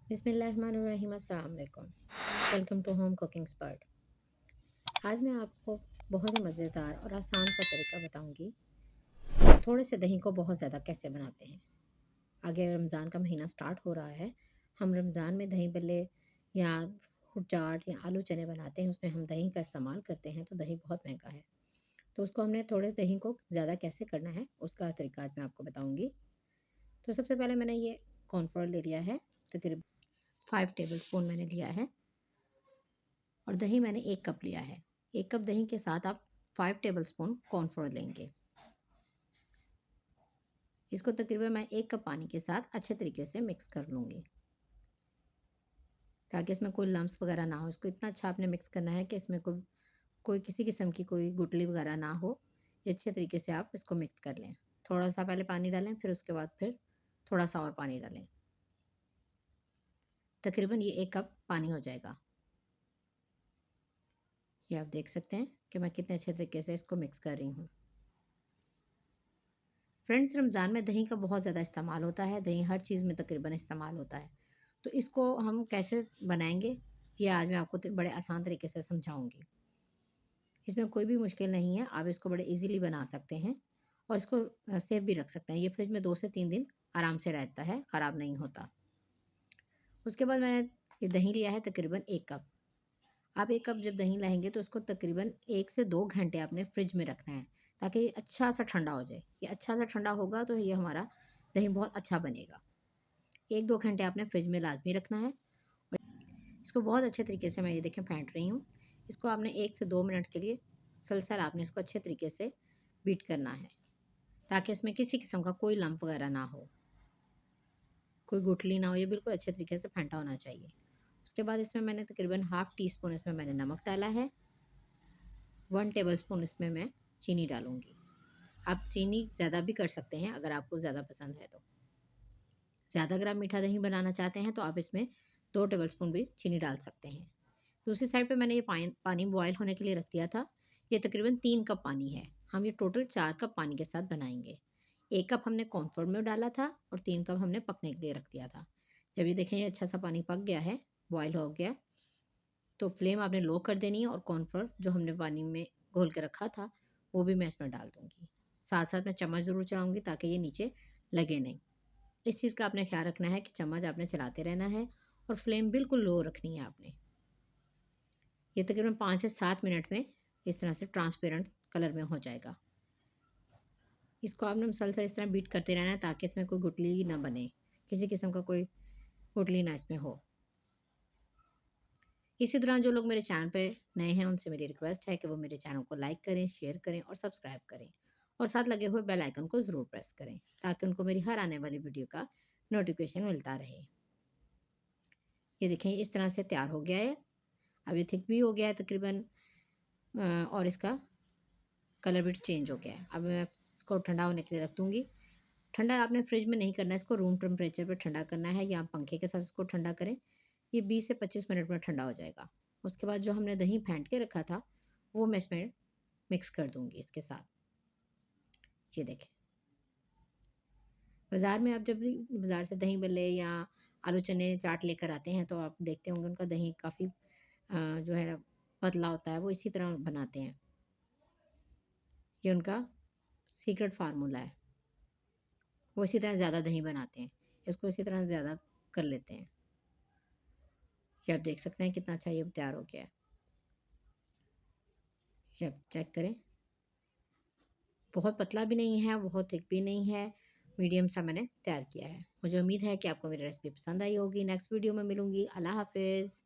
बिस्मिल्लाहिर्रहमानिर्रहीम, अस्सलाम वालेकुम। Welcome to home cooking expert. आज मैं आपको बहुत ही मज़ेदार और आसान सा तरीका बताऊंगी थोड़े से दही को बहुत ज़्यादा कैसे बनाते हैं। आगे रमज़ान का महीना स्टार्ट हो रहा है। हम रमज़ान में दही बल्ले या फ्रूट चाट या आलू चने बनाते हैं, उसमें हम दही का इस्तेमाल करते हैं, तो दही बहुत महंगा है। तो उसको हमने थोड़े दही को ज़्यादा कैसे करना है उसका तरीका आज मैं आपको बताऊँगी। तो सबसे पहले मैंने ये कॉर्नफ्लोर ले लिया है, तकरीबन 5 टेबल स्पून मैंने लिया है। और दही मैंने 1 कप लिया है। 1 कप दही के साथ आप 5 टेबलस्पून कॉर्नफ्लोर लेंगे। इसको तकरीबन मैं 1 कप पानी के साथ अच्छे तरीके से मिक्स कर लूँगी, ताकि इसमें कोई लम्प्स वगैरह ना हो। इसको इतना अच्छा आपने मिक्स करना है कि इसमें कोई कोई किसी किस्म की कोई गुठली वगैरह ना हो। ये अच्छे तरीके से आप इसको मिक्स कर लें। थोड़ा-सा पहले पानी डालें, फिर उसके बाद फिर थोड़ा-सा और पानी डालें। तकरीबन ये 1 कप पानी हो जाएगा। ये आप देख सकते हैं कि मैं कितने अच्छे तरीके से इसको मिक्स कर रही हूँ। फ्रेंड्स, रमज़ान में दही का बहुत ज़्यादा इस्तेमाल होता है। दही हर चीज़ में तकरीबन इस्तेमाल होता है। तो इसको हम कैसे बनाएँगे, ये आज मैं आपको बड़े आसान तरीके से समझाऊँगी। इसमें कोई भी मुश्किल नहीं है, आप इसको बड़े ईज़िली बना सकते हैं और इसको सेफ भी रख सकते हैं। ये फ्रिज में 2 से 3 दिन आराम से रहता है, ख़राब नहीं होता। उसके बाद मैंने ये दही लिया है तकरीबन 1 कप। आप 1 कप जब दही लाएँगे तो उसको तकरीबन 1 से 2 घंटे आपने फ्रिज में रखना है, ताकि ये अच्छा-सा ठंडा हो जाए। ये अच्छा-सा ठंडा होगा तो ये हमारा दही बहुत अच्छा बनेगा। 1-2 घंटे आपने फ्रिज में लाज़मी रखना है। और इसको बहुत अच्छे तरीके से मैं ये देखें फेंट रही हूँ। इसको आपने 1 से 2 मिनट के लिए सलसल आपने इसको अच्छे तरीके से बीट करना है, ताकि इसमें किसी किस्म का कोई लम्प वगैरह ना हो, कोई गुठली ना हो। ये बिल्कुल अच्छे तरीके से फेंटा होना चाहिए। उसके बाद इसमें मैंने तकरीबन हाफ़ टी स्पून इसमें मैंने नमक डाला है। 1 टेबलस्पून इसमें मैं चीनी डालूँगी। आप चीनी ज़्यादा भी कर सकते हैं अगर आपको ज़्यादा पसंद है तो। ज़्यादा अगर आप मीठा दही बनाना चाहते हैं तो आप इसमें 2 टेबलस्पून भी चीनी डाल सकते हैं। दूसरी साइड पे मैंने ये पानी बॉयल होने के लिए रख दिया था। ये तकरीबन 3 कप पानी है। हम ये टोटल 4 कप पानी के साथ बनाएँगे। 1 कप हमने कॉर्नफ्लोर में डाला था और 3 कप हमने पकने के लिए रख दिया था। जब ये देखें ये अच्छा-सा पानी पक गया है, बॉयल हो गया, तो फ्लेम आपने लो कर देनी है और कॉर्नफ्लोर जो हमने पानी में घोल के रखा था, वो भी मैं इसमें डाल दूँगी। साथ-साथ मैं चम्मच ज़रूर चलाऊँगी ताकि ये नीचे लगे नहीं। इस चीज़ का आपने ख़्याल रखना है कि चम्मच आपने चलाते रहना है और फ्लेम बिल्कुल लो रखनी है आपने। ये तकरीबन 5 से 7 मिनट में इस तरह से ट्रांसपेरेंट कलर में हो जाएगा। इसको आपने मुसलसल इस तरह बीट करते रहना है ताकि इसमें कोई गुठली ना बने, किसी किस्म का कोई गुठली ना इसमें हो। इसी दौरान जो लोग मेरे चैनल पे नए हैं उनसे मेरी रिक्वेस्ट है कि वो मेरे चैनल को लाइक करें, शेयर करें और सब्सक्राइब करें और साथ लगे हुए बेल आइकन को ज़रूर प्रेस करें, ताकि उनको मेरी हर आने वाली वीडियो का नोटिफिकेशन मिलता रहे। ये देखें इस तरह से तैयार हो गया है। अब ये थिक भी हो गया है तकरीबन, और इसका कलर भी चेंज हो गया है। अब मैं इसको ठंडा होने के लिए रख दूँगी। ठंडा आपने फ्रिज में नहीं करना है, इसको रूम टेम्परेचर पे ठंडा करना है या आप पंखे के साथ इसको ठंडा करें। ये 20 से 25 मिनट में ठंडा हो जाएगा। उसके बाद जो हमने दही फेंट के रखा था, वो मैं इसमें मिक्स कर दूँगी इसके साथ। ये देखें, बाज़ार में आप जब भी बाज़ार से दही बल्ले या आलू चने चाट लेकर आते हैं, तो आप देखते होंगे उनका दही काफ़ी जो है पतला होता है, वो इसी तरह बनाते हैं। ये उनका सीक्रेट फ़ार्मूला है। वो इसी तरह ज़्यादा दही बनाते हैं। इसको इसी तरह ज़्यादा कर लेते हैं। ये आप देख सकते हैं कितना अच्छा ये तैयार हो गया है। ये आप चेक करें, बहुत पतला भी नहीं है, बहुत थिक भी नहीं है, मीडियम सा मैंने तैयार किया है। मुझे उम्मीद है कि आपको मेरी रेसिपी पसंद आई होगी। नेक्स्ट वीडियो में मिलूँगी। अल्लाह हाफ़िज़।